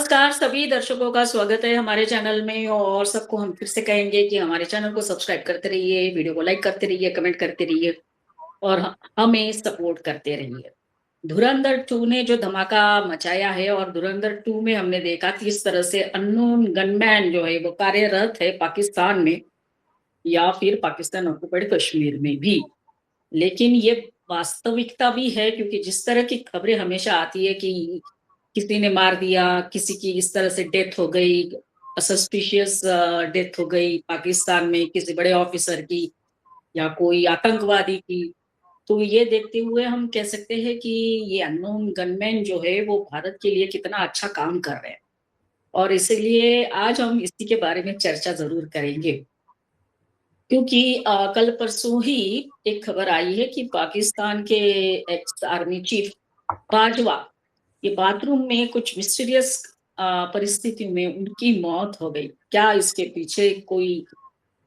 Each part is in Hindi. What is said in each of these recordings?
नमस्कार सभी दर्शकों का स्वागत है हमारे चैनल में और सबको हम फिर से कहेंगे कि हमारे चैनल को सब्सक्राइब करते रहिए, वीडियो को लाइक करते रहिए, कमेंट करते रहिए और हमें सपोर्ट करते रहिए। धुरंधर 2 ने जो धमाका मचाया है और धुरंधर 2 में हमने देखा किस तरह से अननोन गनमैन जो है वो कार्यरत है पाकिस्तान में या फिर पाकिस्तान ऑक्युपाइड कश्मीर में भी। लेकिन ये वास्तविकता भी है क्योंकि जिस तरह की खबरें हमेशा आती है कि किसी ने मार दिया, किसी की इस तरह से डेथ हो गई, सस्पिशियस डेथ हो गई पाकिस्तान में किसी बड़े ऑफिसर की या कोई आतंकवादी की। तो ये देखते हुए हम कह सकते हैं कि ये अननोन गनमैन जो है वो भारत के लिए कितना अच्छा काम कर रहे हैं और इसीलिए आज हम इसी के बारे में चर्चा ज़रूर करेंगे। क्योंकि कल परसों ही एक खबर आई है कि पाकिस्तान के एक्स आर्मी चीफ बाजवा ये बाथरूम में कुछ मिस्टीरियस परिस्थिति में उनकी मौत हो गई। क्या इसके पीछे कोई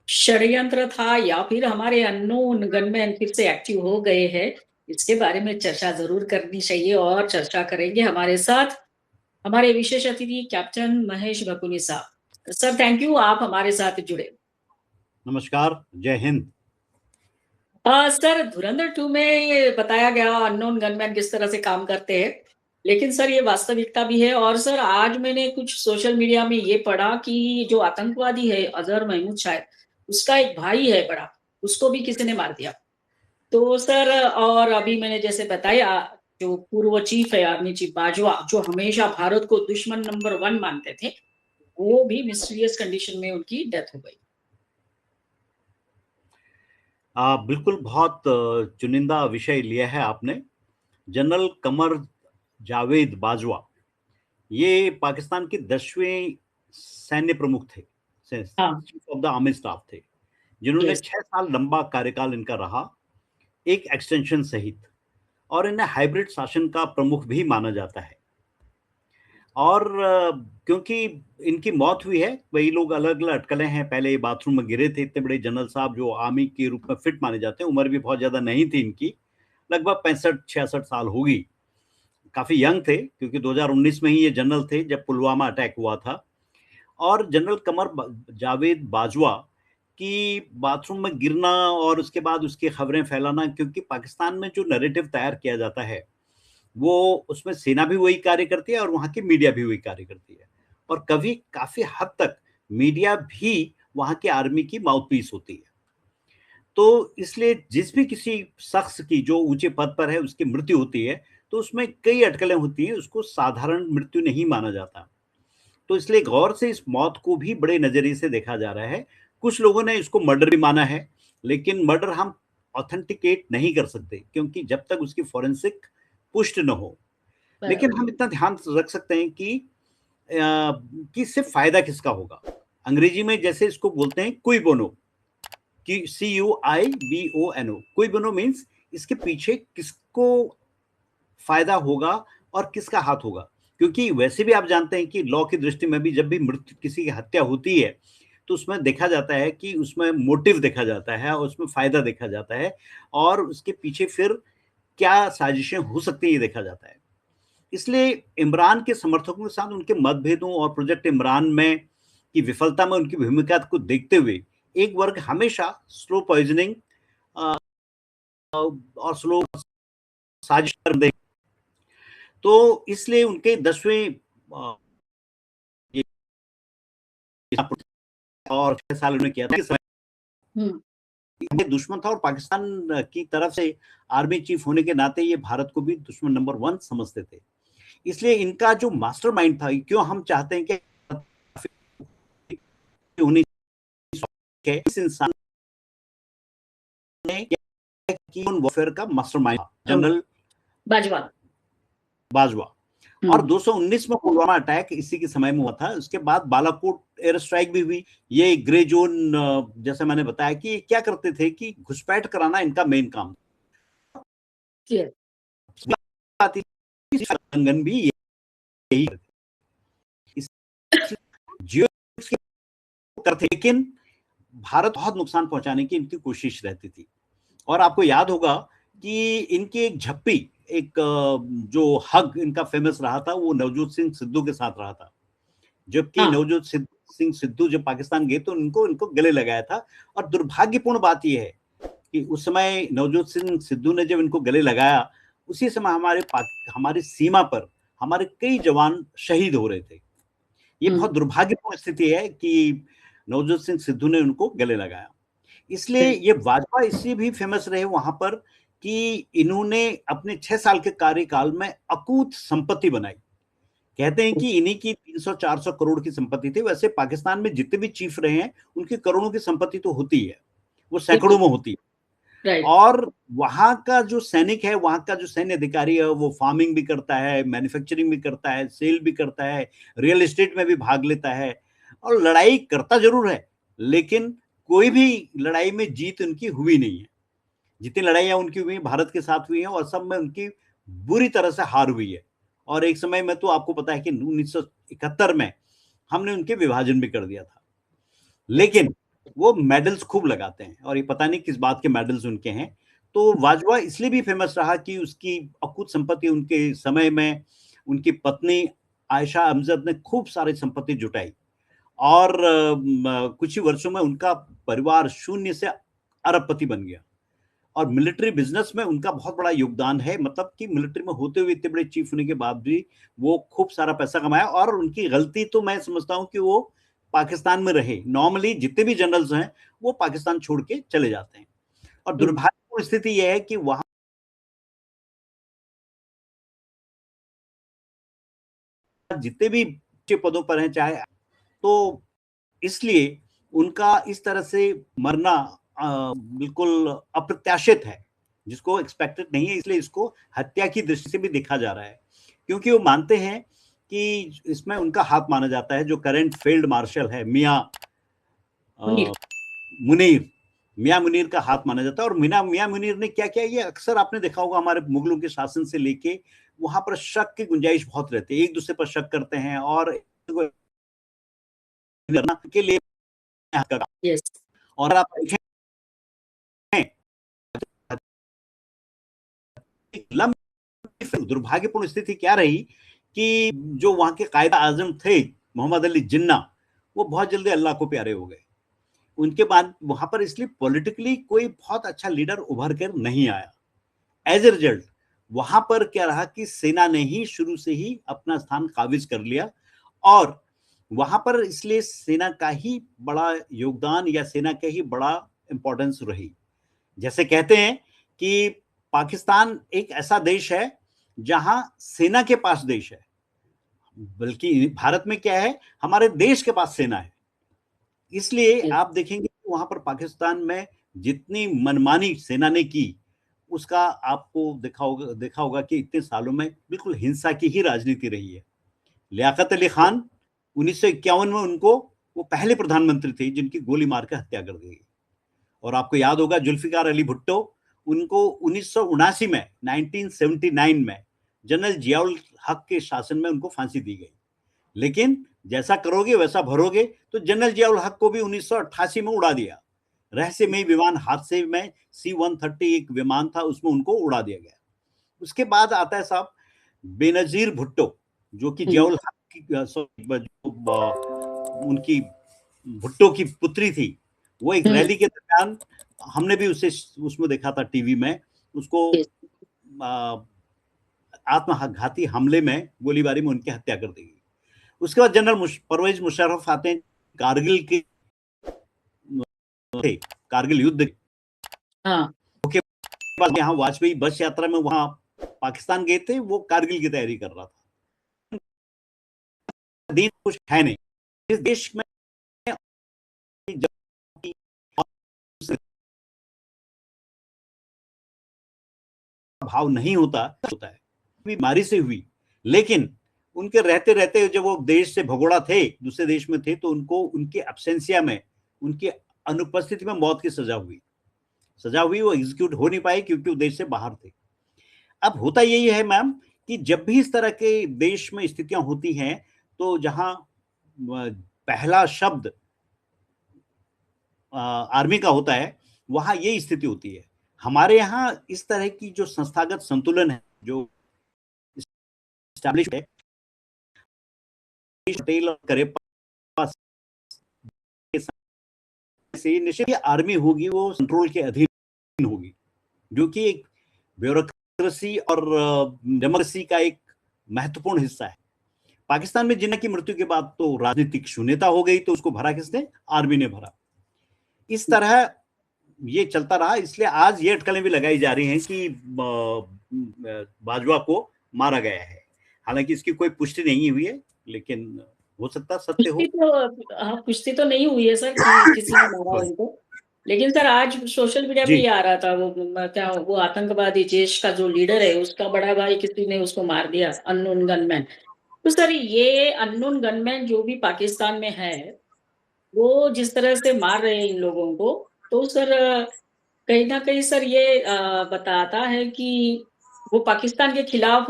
षड्यंत्र था या फिर हमारे अननोन गनमैन फिर से एक्टिव हो गए हैं? इसके बारे में चर्चा ज़रूर करनी चाहिए और चर्चा करेंगे हमारे साथ हमारे विशेष अतिथि कैप्टन महेश भकुनी साहब। सर थैंक यू आप हमारे साथ जुड़े। नमस्कार, जय हिंद। सर धुरंधर 2 में बताया गया अननोन गनमैन किस तरह से काम करते हैं। लेकिन सर ये वास्तविकता भी है और सर आज मैंने कुछ सोशल मीडिया में ये पढ़ा कि जो आतंकवादी है अजहर महमूद शायद, उसका एक भाई है बड़ा, उसको भी किसी ने मार दिया। तो सर और अभी मैंने जैसे बताया जो पूर्व चीफ है आर्मी चीफ बाजवा जो हमेशा भारत को दुश्मन नंबर 1 मानते थे, वो भी मिस्टीरियस कंडीशन में उनकी डेथ हो गई। बिल्कुल बहुत चुनिंदा विषय लिया है आपने। जनरल कमर जावेद बाजवा ये पाकिस्तान के 10वें सैन्य प्रमुख थे, हाँ, chief of the army staff थे, जिन्होंने यस। 6 साल लंबा कार्यकाल इनका रहा, एक एक्सटेंशन सहित, और इन्हें हाइब्रिड शासन का प्रमुख भी माना जाता है। और क्योंकि इनकी मौत हुई है, वही लोग अलग अलग अटकलें हैं। पहले ये बाथरूम में गिरे थे, इतने बड़े जनरल साहब जो आर्मी के रूप में फिट माने जाते हैं, उम्र भी बहुत ज्यादा नहीं थी इनकी, लगभग 65-66 साल होगी, काफी यंग थे, क्योंकि 2019 में ही ये जनरल थे जब पुलवामा अटैक हुआ था। और जनरल कमर जावेद बाजवा की बाथरूम में गिरना और उसके बाद उसकी खबरें फैलाना, क्योंकि पाकिस्तान में जो नैरेटिव तैयार किया जाता है वो उसमें सेना भी वही कार्य करती है और वहाँ की मीडिया भी वही कार्य करती है, और कभी काफी हद तक मीडिया भी वहाँ की आर्मी की माउथपीस होती है। तो इसलिए जिस भी किसी शख्स की जो ऊंचे पद पर है उसकी मृत्यु होती है, तो उसमें कई अटकलें होती हैं, उसको साधारण मृत्यु नहीं माना जाता। तो इसलिए गौर से इस मौत को भी बड़े नजरिए से देखा जा रहा है। कुछ लोगों ने इसको मर्डर भी माना है, लेकिन मर्डर हम ऑथेंटिकेट नहीं कर सकते, क्योंकि जब तक उसकी फॉरेंसिक पुष्ट न हो। लेकिन बराबर। हम इतना ध्यान रख सकते हैं कि इससे फायदा किसका होगा। अंग्रेजी में जैसे इसको बोलते हैं कुई बोनो, कि CUIBONO, कुई बोनो मीन्स इसके पीछे किसको फायदा होगा और किसका हाथ होगा। क्योंकि वैसे भी आप जानते हैं कि लॉ की दृष्टि में भी जब भी मृत्यु किसी की हत्या होती है, तो उसमें देखा जाता है कि उसमें मोटिव देखा जाता है और उसमें फायदा देखा जाता है, और उसके पीछे फिर क्या साजिशें हो सकती है ये देखा जाता है। इसलिए इमरान के समर्थकों के साथ उनके मतभेदों और प्रोजेक्ट इमरान में की विफलता में उनकी भूमिका को देखते हुए एक वर्ग हमेशा स्लो पॉइजनिंग और स्लो साजिश कर दे। तो इसलिए उनके 10वें और 6 साल उन्होंने किया था, हम्म। ये दुश्मन था, और पाकिस्तान की तरफ से आर्मी चीफ होने के नाते ये भारत को भी दुश्मन नंबर 1 समझते थे। इसलिए इनका जो मास्टरमाइंड था, क्यों हम चाहते हैं कि इस इंसान ने वॉरफेयर का मास्टरमाइंड जनरल बाजवा। बाजवा। और 219 में पुलवामा अटैक इसी के समय में हुआ था। उसके बाद बालाकोट एयर स्ट्राइक भी हुई। ये ग्रे जोन, जैसे मैंने बताया कि क्या करते थे कि घुसपैठ कराना इनका मेन काम था। भी यही करते, लेकिन भारत बहुत नुकसान पहुंचाने की इनकी कोशिश रहती थी। और आपको याद होगा कि इनकी एक झप्पी, एक जो हग इनका फेमस रहा था, वो नवजोत सिंह सिद्धू के साथ रहा था। जबकि हाँ। नवजोत सिंह सिद्धू जब पाकिस्तान गए तो उनको गले लगाया था। और दुर्भाग्यपूर्ण बात यह है कि उस समय नवजोत सिंह सिद्धू ने जब इनको गले लगाया, उसी समय हमारी सीमा पर हमारे कई जवान शहीद हो रहे थे। ये बहुत दुर्भाग्यपूर्ण स्थिति है कि नवजोत सिंह सिद्धू ने उनको गले लगाया। इसलिए ये वाजपा इसलिए भी फेमस रहे वहां पर कि इन्होंने अपने 6 साल के कार्यकाल में अकूत संपत्ति बनाई। कहते हैं कि इन्हीं की 300-400 करोड़ की संपत्ति थी। वैसे पाकिस्तान में जितने भी चीफ रहे हैं, उनकी करोड़ों की संपत्ति तो होती है, वो सैकड़ों में होती है। राइट। और वहां का जो सैनिक है, वहां का जो सैन्य अधिकारी है, वो फार्मिंग भी करता है, मैन्युफैक्चरिंग भी करता है, सेल भी करता है, रियल एस्टेट में भी भाग लेता है और लड़ाई करता जरूर है, लेकिन कोई भी लड़ाई में जीत उनकी हुई नहीं है। जितनी लड़ाइयां उनकी हुई भारत के साथ हुई हैं और सब में उनकी बुरी तरह से हार हुई है। और एक समय में तो आपको पता है कि 1971 में हमने उनके विभाजन भी कर दिया था। लेकिन वो मेडल्स खूब लगाते हैं और ये पता नहीं किस बात के मेडल्स उनके हैं। तो वाजवा इसलिए भी फेमस रहा कि उसकी अकूत संपत्ति उनके समय में उनकी पत्नी आयशा अमजद ने खूब सारी संपत्ति जुटाई और कुछ ही वर्षों में उनका परिवार शून्य से अरबपति बन गया। और मिलिट्री बिजनेस में उनका बहुत बड़ा योगदान है, मतलब कि मिलिट्री में होते हुए इतने बड़े चीफ होने के बाद भी वो खूब सारा पैसा कमाया। और उनकी गलती तो मैं समझता हूं कि वो पाकिस्तान में रहे। नॉर्मली जितने भी जनरल्स हैं वो पाकिस्तान छोड़ के चले जाते हैं। और दुर्भाग्यपूर्ण स्थिति यह है कि वहां जितने भी ऊंचे पदों पर हैं, चाहे तो इसलिए उनका इस तरह से मरना बिल्कुल अप्रत्याशित है, जिसको एक्सपेक्टेड नहीं है। इसलिए इसको हत्या की दृष्टि से भी देखा जा रहा है, क्योंकि वो मानते हैं कि इसमें उनका हाथ माना जाता है। जो करंट फील्ड मार्शल है मियां मुनीर, मियां मुनीर का हाथ माना जाता है। और मियां मुनीर ने क्या किया, ये अक्सर आपने देखा होगा हमारे मुगलों के शासन से लेके वहां पर शक की गुंजाइश बहुत रहती है, एक दूसरे पर शक करते हैं और के लिए यस। और आप देखें दुर्भाग्यपूर्ण स्थिति क्या रही कि जो वहां के कायदा आजम थे मोहम्मद अली जिन्ना, वो बहुत जल्दी अल्लाह को प्यारे हो गए। उनके बाद वहां पर इसलिए पॉलिटिकली कोई बहुत अच्छा लीडर उभर कर नहीं आया। एज ए रिजल्ट वहां पर क्या रहा कि सेना ने ही शुरू से ही अपना स्थान काबिज कर लिया। और वहां पर इसलिए सेना का ही बड़ा योगदान या सेना का ही बड़ा इंपॉर्टेंस रही। जैसे कहते हैं कि पाकिस्तान एक ऐसा देश है जहां सेना के पास देश है, बल्कि भारत में क्या है, हमारे देश के पास सेना है। इसलिए आप देखेंगे कि वहां पर पाकिस्तान में जितनी मनमानी सेना ने की, उसका आपको देखा होगा कि इतने सालों में बिल्कुल हिंसा की ही राजनीति रही है। लियाकत अली खान 1951 में उनको, वो पहले प्रधानमंत्री थे जिनकी गोली मार कर हत्या कर दी गई। और आपको याद होगा जुल्फिकार अली भुट्टो, उनको 1979 में 1979 में जनरल जियाउल हक के शासन में उनको फांसी दी गई। लेकिन जैसा करोगे वैसा भरोगे, तो जनरल जियाउल हक को भी 1988 में उड़ा दिया। रहस्यमय विमान हादसे में C-130 एक विमान था, उसमें उनको उड़ा दिया गया। उसके बाद आता है साहब बेनजीर भुट्टो, जो कि जियाउल हक की उनकी भुट्टो की पुत्री थी। वो एक रैली के दरमियान, हमने भी उसे उसमें देखा था टीवी में, उसको आत्मघाती हमले में गोलीबारी में उनकी हत्या कर दी गई। उसके बाद जनरल परवेज मुशर्रफ आते हैं, कारगिल के थे, कारगिल युद्ध हाँ। के बाद यहाँ वाजपेयी बस यात्रा में वहां पाकिस्तान गए थे, वो कारगिल की तैयारी कर रहा था। दिन कुछ है नहीं इस देश में, भाव नहीं होता है, बीमारी से हुई। लेकिन उनके रहते रहते जब वो देश से भगोड़ा थे, दूसरे देश में थे, तो उनको उनके एब्सेंसिया में, उनकी अनुपस्थिति में मौत की सजा हुई। वो एग्जीक्यूट हो नहीं पाए क्योंकि वो देश से बाहर थे। अब होता यही है मैम कि जब भी इस तरह के देश में स्थितियां होती हैं, तो जहां पहला शब्द आर्मी का होता है, वहां ये स्थिति होती है। हमारे यहाँ इस तरह की जो संस्थागत संतुलन है, जो एस्टैब्लिश है, पटेल और करेप्पा से निश्चित आर्मी होगी वो कंट्रोल के अधीन होगी, जो कि एक ब्यूरोक्रेसी और डेमोक्रेसी का एक महत्वपूर्ण हिस्सा है। पाकिस्तान में जिन्ना की मृत्यु के बाद तो राजनीतिक शून्यता हो गई, तो उसको भरा किसने? आर्मी ने भरा। इस तरह ये चलता रहा, इसलिए आज ये अटकलें भी लगाई जा रही हैं कि बाजवा को मारा गया है। हालांकि इसकी कोई पुष्टि नहीं हुई है, लेकिन हो सकता सत्य हो। पुष्टि तो नहीं हुई है सर कि किसी ने मारा उनको, लेकिन सर आज सोशल मीडिया पे ये आ रहा था, वो आतंकवादी जैश का जो लीडर है उसका बड़ा भाई किसी ने उसको मार दिया, अननोन गनमैन। तो सर ये अननोन गनमैन जो भी पाकिस्तान में है वो जिस तरह से मार रहे हैं इन लोगों को, तो सर कहीं ना कहीं सर ये बताता है कि वो पाकिस्तान के खिलाफ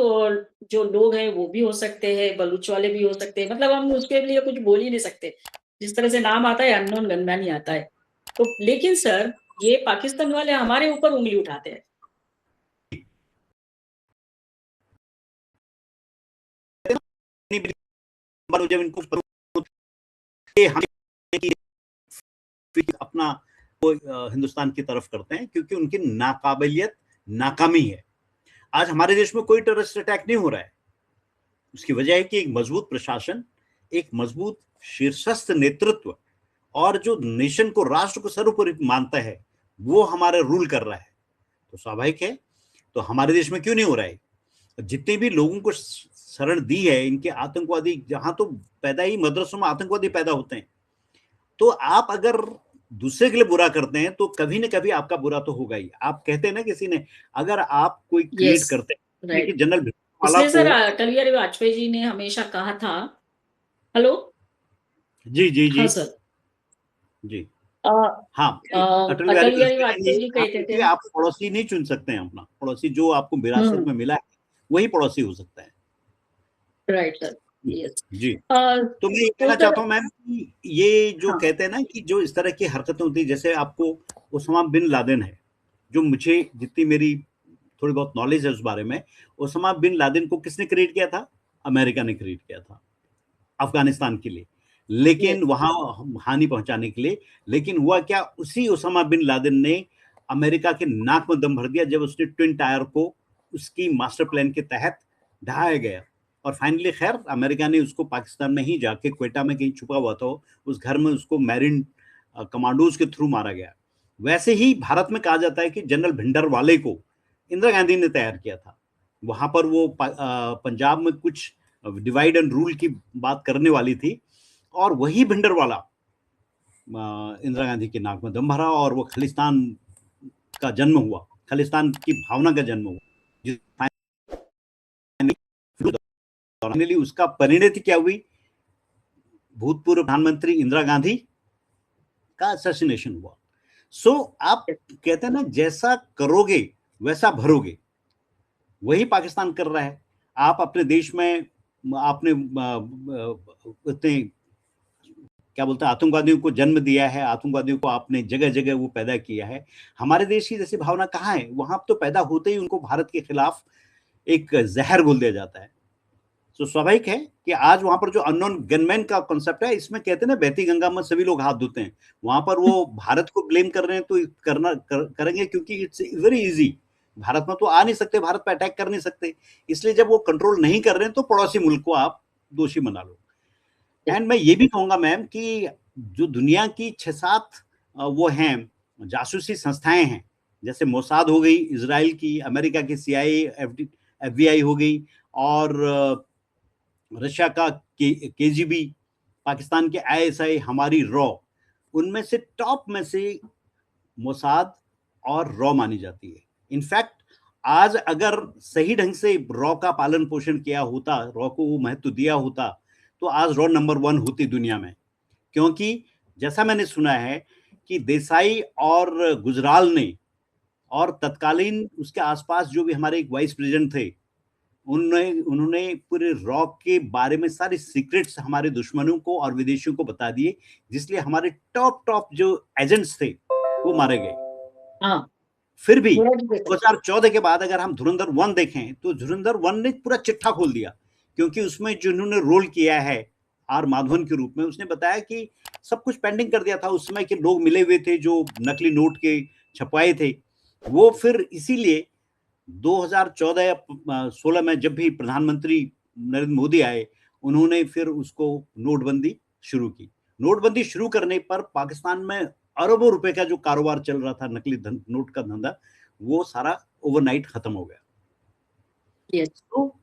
जो लोग हैं वो भी हो सकते हैं, बलूच वाले भी हो सकते हैं, मतलब हम उसके लिए कुछ बोल ही नहीं सकते। जिस तरह से नाम आता है अननोन गनमैन ही आता है। तो लेकिन सर ये पाकिस्तान वाले हमारे ऊपर उंगली उठाते हैं। जब इनको अपना वो हिंदुस्तान की तरफ करते हैं, क्योंकि उनकी नाकाबिलियत, नाकामी है। आज हमारे देश में कोई टेररिस्ट अटैक नहीं हो रहा है। उसकी वजह है कि एक मजबूत प्रशासन, एक मजबूत शीर्षस्थ नेतृत्व और जो नेशन को, राष्ट्र को सर्वोपरि मानता है, वो हमारा रूल कर रहा है। तो स्वाभाविक है, तो हमारे देश में क्यों नहीं हो रहा है? जितने भी लोगों को शरण दी है इनके आतंकवादी, जहां तो पैदा ही मदरसों में आतंकवादी पैदा होते हैं, तो आप अगर दूसरे के लिए बुरा करते हैं तो कभी ना कभी आपका बुरा तो होगा ही। आप कहते हैं ना, किसी ने अगर आप कोई क्रिएट करते हैं, राइट। जनरल भिंडरावाला इसलिए सर को, अटल बिहारी वाजपेयी जी ने हमेशा कहा था। हेलो। जी जी जी हाँ सर। जी, आ, हाँ, अटल बिहारी अटल बिहारी वाजपेयी वाजपेयी जी ने कहते थे। आप पड़ोसी नहीं चुन सकते हैं अपना पड़ोसी, जो आपको विरासत में मिला है वही पड़ोसी हो सकता है। Right sir. यस। जी, तो मैं ये तो कहना सर, चाहता हूँ मैम कि ये जो हाँ कहते हैं ना कि जो इस तरह की हरकतें होती है, जैसे आपको ओसामा बिन लादेन है, जो मुझे जितनी मेरी थोड़ी बहुत नॉलेज है उस बारे में, ओसामा बिन लादेन को किसने क्रिएट किया था? अमेरिका ने क्रिएट किया था अफगानिस्तान के लिए, यस। लेकिन वहां हानि पहुंचाने के लिए। लेकिन हुआ क्या, उसी ओसामा बिन लादेन ने अमेरिका के नाक में दम भर दिया जब उसने ट्विन टायर को उसकी मास्टर प्लान के तहत ढहाया गया। और फाइनली खैर अमेरिका ने उसको पाकिस्तान में ही जाके क्वेटा में कहीं छुपा हुआ था उस घर में, उसको मैरिन कमांडोज के थ्रू मारा गया। वैसे ही भारत में कहा जाता है कि जनरल भिंडरवाले को इंदिरा गांधी ने तैयार किया था। वहां पर वो पंजाब में कुछ डिवाइड एंड रूल की बात करने वाली थी, और वही भिंडरवाला इंदिरा गांधी के नाक में दम भरा और वो खालिस्तान का जन्म हुआ, खालिस्तान की भावना का जन्म हुआ। फाइनली उसका परिणति क्या हुई? भूतपूर्व प्रधानमंत्री इंदिरा गांधी का असैसिनेशन हुआ। सो आप कहते हैं ना, जैसा करोगे वैसा भरोगे, वही पाकिस्तान कर रहा है। आप अपने देश में आपने इतने क्या बोलते हैं आतंकवादियों को जन्म दिया है, आतंकवादियों को आपने जगह जगह वो पैदा किया है। हमारे देश की जैसी भावना कहाँ है? वहां तो पैदा होते ही उनको भारत के खिलाफ एक जहर घोल दिया जाता है। तो स्वाभाविक है कि आज वहां पर जो अननोन गनमैन का कॉन्सेप्ट है, इसमें कहते हैं ना बहती गंगा में सभी लोग हाथ धोते हैं, वहां पर वो भारत को ब्लेम कर रहे हैं तो करेंगे, क्योंकि इट्स वेरी इजी। भारत में तो आ नहीं सकते, भारत पर अटैक कर नहीं सकते, इसलिए जब वो कंट्रोल नहीं कर रहे हैं तो पड़ोसी मुल्क को आप दोषी बना लो। एंड मैं ये भी कहूंगा मैम कि जो दुनिया की 6-7 वो हैं जासूसी संस्थाएं हैं, जैसे मोसाद हो गई इजराइल की, अमेरिका की CIA, FBI हो गई, और रशिया का KGB, पाकिस्तान के ISI, हमारी रॉ, उनमें से टॉप में से मोसाद और रॉ मानी जाती है। इनफैक्ट आज अगर सही ढंग से रॉ का पालन पोषण किया होता, रॉ को वो महत्व दिया होता, तो आज रॉ नंबर 1 होती दुनिया में। क्योंकि जैसा मैंने सुना है कि देसाई और गुजराल ने और तत्कालीन उसके आसपास जो भी हमारे एक वाइस प्रेसिडेंट थे, उन्होंने पूरे रॉ के बारे में सारी सीक्रेट्स हमारे दुश्मनों को और विदेशियों को बता दिए, जिसलिए हमारे टॉप टॉप जो एजेंट्स थे वो मारे गए। हाँ, फिर भी 2014 के बाद अगर हम धुरंधर 1 देखें तो धुरंधर 1 ने पूरा चिट्ठा खोल दिया, क्योंकि उसमें जिन्होंने रोल किया है आर माधवन के रूप में, उसने बताया कि सब कुछ पेंडिंग कर दिया था। उस समय के लोग मिले हुए थे जो नकली नोट के छपवाए थे, वो फिर इसीलिए 2014 या 16 में जब भी प्रधानमंत्री नरेंद्र मोदी आए, उन्होंने फिर उसको नोटबंदी शुरू की। नोटबंदी शुरू करने पर पाकिस्तान में अरबों रुपए का जो कारोबार चल रहा था, नकली नोट का धंधा, वो सारा ओवरनाइट खत्म हो गया। यस। तो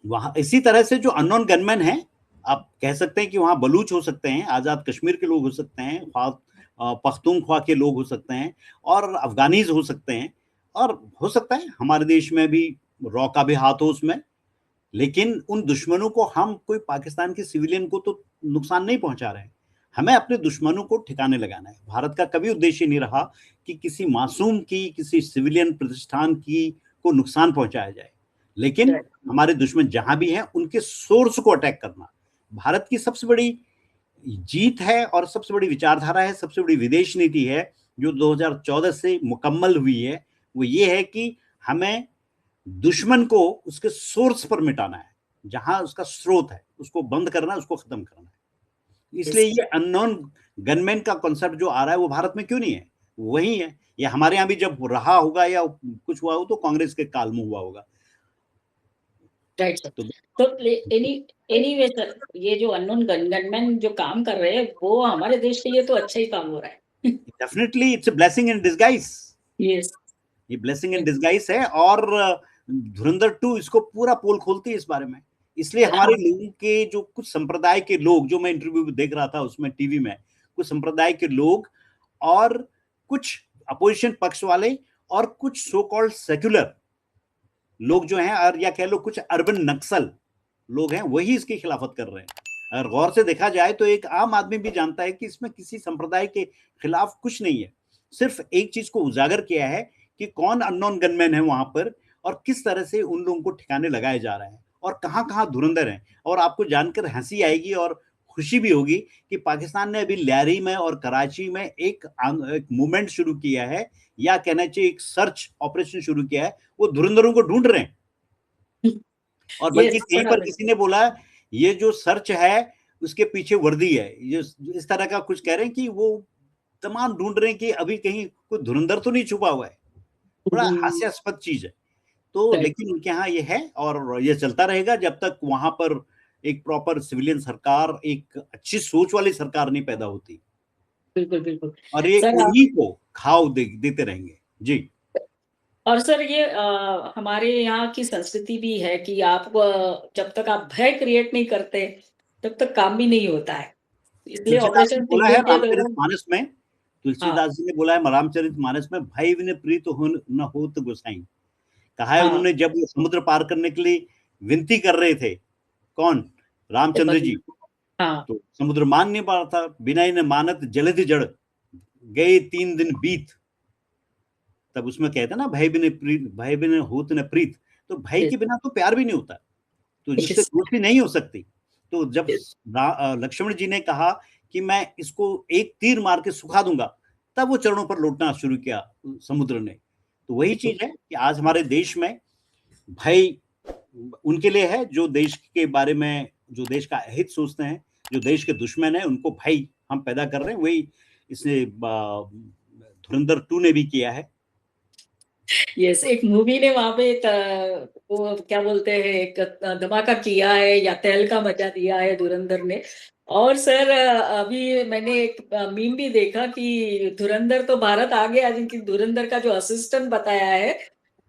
वहां इसी तरह से जो अननोन गनमैन है, आप कह सकते हैं कि वहां बलूच हो सकते हैं, आजाद कश्मीर के लोग हो सकते हैं, पख्तूनख्वा के लोग हो सकते हैं, और अफगानीज हो सकते हैं, और हो सकता है हमारे देश में भी रॉ का भी हाथ हो उसमें। लेकिन उन दुश्मनों को, हम कोई पाकिस्तान के सिविलियन को तो नुकसान नहीं पहुंचा रहे हैं, हमें अपने दुश्मनों को ठिकाने लगाना है। भारत का कभी उद्देश्य नहीं रहा कि किसी मासूम की, किसी सिविलियन प्रतिष्ठान की को नुकसान पहुंचाया जाए, लेकिन हमारे दुश्मन जहां भी हैं उनके सोर्स को अटैक करना भारत की सबसे बड़ी जीत है और सबसे बड़ी विचारधारा है, सबसे बड़ी विदेश नीति है जो 2014 से मुकम्मल हुई है। वो ये है कि हमें दुश्मन को उसके सोर्स पर मिटाना है, जहां उसका स्रोत है उसको बंद करना है, उसको खत्म करना है। इसलिए ये अननोन गनमैन का कॉन्सेप्ट जो आ रहा है वो भारत में क्यों नहीं है, वही है। या हमारे यहां भी जब रहा होगा या कुछ हुआ हो तो कांग्रेस के काल में हुआ होगा। Right sir. तो तो एनीवे सर, ये जो अननोन गनमैन जो काम कर रहे हैं वो हमारे देश के लिए तो अच्छा ही काम हो रहा है। Definitely it's a blessing in disguise. Yes. ये ब्लेसिंग इन डिसगाइज है, और धुरंधर 2 इसको पूरा पोल खोलती है इस बारे में। इसलिए हमारे हाँ। लोगों के जो कुछ संप्रदाय के लोग, जो मैं इंटरव्यू देख रहा था उसमें टीवी में, कुछ संप्रदाय के लोग और कुछ अपोजिशन पक्ष वाले और कुछ सो कॉल्ड सेक्युलर लोग जो हैं, और या कह लो कुछ अर्बन नक्सल लोग हैं, वही इसकी खिलाफत कर रहे हैं। अगर गौर से देखा जाए तो एक आम आदमी भी जानता है कि इसमें किसी संप्रदाय के खिलाफ कुछ नहीं है, सिर्फ एक चीज को उजागर किया है कि कौन अननोन गनमैन है वहां पर, और किस तरह से उन लोगों को ठिकाने लगाए जा रहे हैं, और कहां कहां धुरंधर हैं। और आपको जानकर हंसी आएगी और खुशी भी होगी कि पाकिस्तान ने अभी लियारी में और कराची में एक मूवमेंट शुरू किया है, या कहना चाहिए एक सर्च ऑपरेशन शुरू किया है। वो धुरंधरों को ढूंढ रहे हैं, और बल्कि यस कहीं पर किसी ने बोला ये जो सर्च है उसके पीछे वर्दी है, ये इस तरह का कुछ कह रहे हैं कि वो तमाम ढूंढ रहे हैं कि अभी कहीं कोई धुरंधर तो नहीं छुपा हुआ है। बड़ा हास्यास्पद चीज है। तो लेकिन उनके यहाँ ये है, और ये चलता रहेगा जब तक वहां पर एक प्रॉपर सिविलियन सरकार, एक अच्छी सोच वाली सरकार नहीं पैदा होती, बिल्कुल बिल्कुल और ये सर। उन्हीं को खाओ देते रहेंगे जी। और सर ये हमारे यहाँ की संस्कृति भी है कि आप जब तक आप भय क्रिएट नहीं करते तब तक काम भी नहीं होता है, इसलिए तुलसीदास ने ऑपरेशन बोला है सिंदूर के रामचरित दौरान। मानस में, हाँ। तुलसीदास जी ने बोला है रामचरित मानस में, भय विन प्रीत हो न होत गोसाई। कहा है हाँ। उन्होंने जब वो समुद्र पार करने के लिए विनती कर रहे थे, कौन, रामचंद्र जी, हाँ। तो समुद्र मान नहीं पा रहा था, बिना न मानत जलधि जड़, गए 3 दिन बीत। तब उसमें कहता ना, भय बिन प्रीत, भय बिन होत न प्रीत। तो भय के बिना तो प्यार भी नहीं होता, तो जिससे यस। दोस्ती नहीं हो सकती। तो जब लक्ष्मण जी ने कहा कि मैं इसको एक तीर मार के सुखा दूंगा, तब वो चरणों पर लौटना शुरू किया समुद्र ने। तो वही चीज है कि आज हमारे देश में भय उनके लिए है जो देश के बारे में, जो देश का हित सोचते हैं, जो देश के दुश्मन है उनको भय हम पैदा कर रहे हैं। वही इसने धुरंधर 2 ने भी किया है। यस, एक मूवी ने वहां पे वो क्या बोलते हैं, एक धमाका किया है या तहलका मचा दिया है धुरंधर ने। और सर अभी मैंने एक मीम भी देखा कि धुरंधर तो भारत आ गया, जिनकी धुरंधर का जो असिस्टेंट बताया है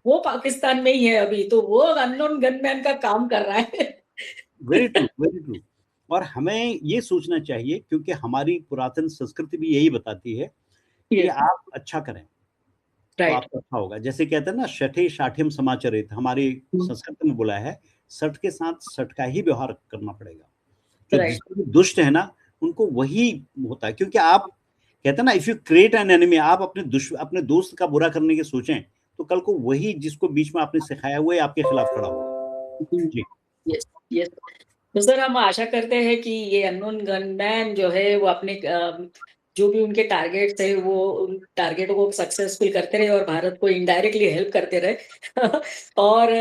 वो पाकिस्तान में ही है अभी, तो वो अननोन गनमैन का काम कर रहा है। Very true, very true. और हमें ये सोचना चाहिए, क्योंकि हमारी पुरातन संस्कृति भी यही बताती है कि यस। आप अच्छा करें तो राइट। आपका अच्छा होगा। जैसे कहते हैं ना, शठे शाठ्यम समाचरित, हमारी संस्कृत में बोला है, सठ के साथ सठ का ही व्यवहार करना पड़ेगा। जो राइट। जिसमें भी दुष्ट है ना, उनको वही होता है। क्योंकि आप कहते हैं ना, if you create an enemy, आप अपने दोस्त का बुरा करने की सोचें, तो कल को वही जिसको बीच में आपने सिखाया हुआ है आपके खिलाफ खड़ा होगा जी। यस। यस। तो सर हम आशा करते हैं कि ये अननोन गनमैन जो है वो अपने जो भी उनके टारगेट्स है वो उन टारगेटों को सक्सेसफुल करते रहे और भारत को इनडायरेक्टली हेल्प करते रहे। और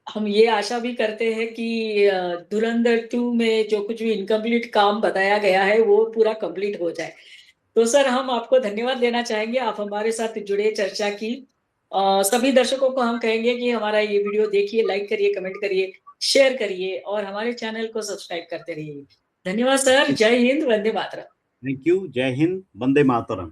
हम ये आशा भी करते हैं कि धुरंधर 2 में जो कुछ भी इनकम्प्लीट काम बताया गया है वो पूरा कंप्लीट हो जाए। तो सर हम आपको धन्यवाद देना चाहेंगे, आप हमारे साथ जुड़े, चर्चा की। सभी दर्शकों को हम कहेंगे कि हमारा ये वीडियो देखिए, लाइक करिए, कमेंट करिए, शेयर करिए और हमारे चैनल को सब्सक्राइब करते रहिए। धन्यवाद सर, जय हिंद, वंदे मातरम। Thank you. जय हिंद, वंदे मातरम।